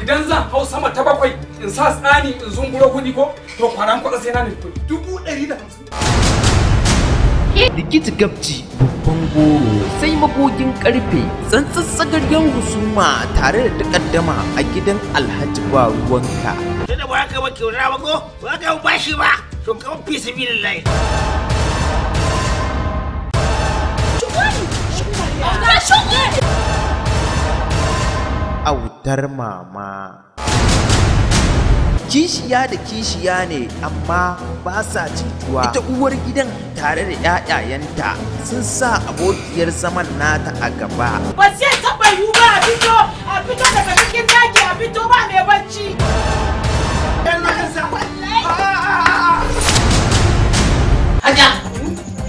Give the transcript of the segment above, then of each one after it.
idan zan hau sama ta 7 in sa tsani in zunguro kuɗi ko to kwaran kwatsa sai na nufi 150. Likita gabji babban goro sai magogin karfe tsantsatsagaryen husuma tare da takaddama a gidan Alhaji ba ruwanka. Tunda ba ka ba kyauta ba ko ba ka bashi ba to ka fi sabilillahi. Autar mama. Kishiya da kishiya ne amma ba sa jituwa. Ita uwar gidan tare da ƴaƴayenta sun sa abokiyar zaman nata a gaba. Ba sai taɓa yiwu ba a fito daga cikin daki a fito ba mai bacci. Hajiya,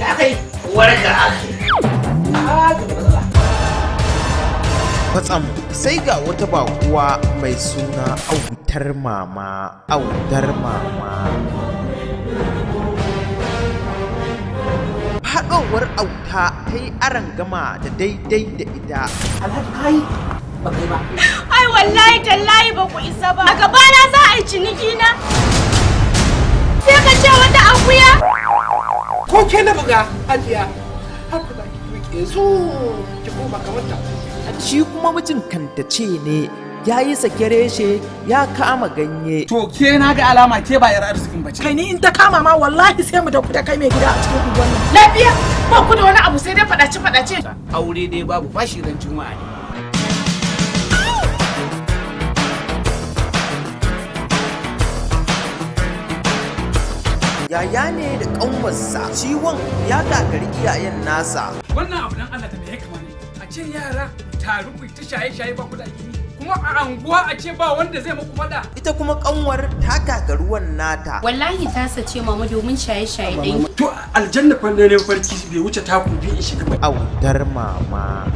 ya kai warka ake. Kwatsam sai ga wata bakuwa mai suna autar mama. Faɗowar auta ta yi arangama da daidai da ita. Alhaji kai ba kai ba. Ai wallahi tallahi ba ku isa ba. A gabana za a yi ciniki na. Sai ka ce wata akuya. Ko ke na buga Hajiya. Haka ba ki rike su ki koma kamar ta. Shi kuma mijin kantace ne ya yi sake reshe ya kama ganye. To ke na ga alama ke ba yar arzikin bace. Kai ni in ta kama ma wallahi sai mu da kai mai gida a cikin unguwar nan. Lafiya ba ku da wani abu sai dai fadace. Aure dai babu fashi ran juma'a ne. Yaya ne da ƙanwarsa ciwon ya gagari iyayen nasa. Wannan abu dan Allah ta me ya kama ne? A ce yara taru ku ta shaye-shaye ba ku da aiki. Kuma a anguwa a ce ba wanda zai muku fada. Ita kuma ƙanwar ta gagaruwan nata. Wallahi ta sace mama domin shaye-shaye dai. To aljanna fa ne farki bai wuce taku bi in shiga ba. Autar mama.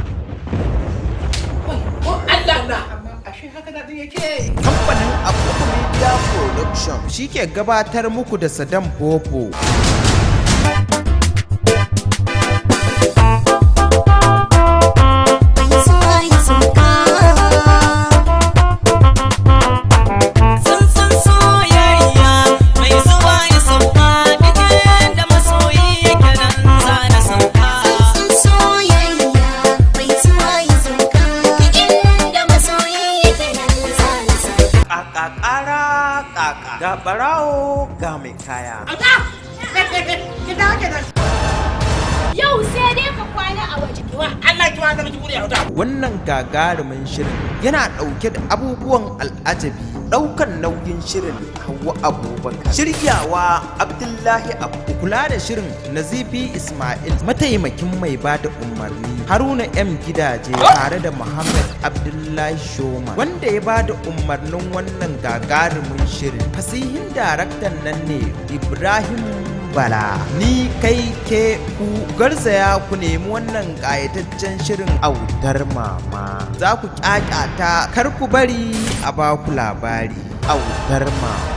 Ko Allah na. Ashe haka da yake. Kamfanin Abubu Media Production shi ke gabatar muku da Saddam Popo. Ga barawo ga mai kaya. Yau sai dai ka kwana a waje. Allah ki wanda miki buri auta. Wannan gagarumin shirin yana ɗauke da abubuwan al'ajabi. Ɗaukan nauyin shirin Hauwa Abubakar. Shiryawa Abdullahi Abu. Kula da shirin Nazifi Ismail. Mataimakin mai bada umarni Haruna M Gidaje tare da Muhammad Abdullahi Shoma. Wanda ya bada umarnin wannan gagarumin shirin. Fasihin daraktan nan ne Ibrahim Bala. Ni kai ke ku garzaya ku nemi wannan ƙayataccen shirin Autar mama. Za ku ƙyaƙyata kar ku bari a baku labari. Autar mama.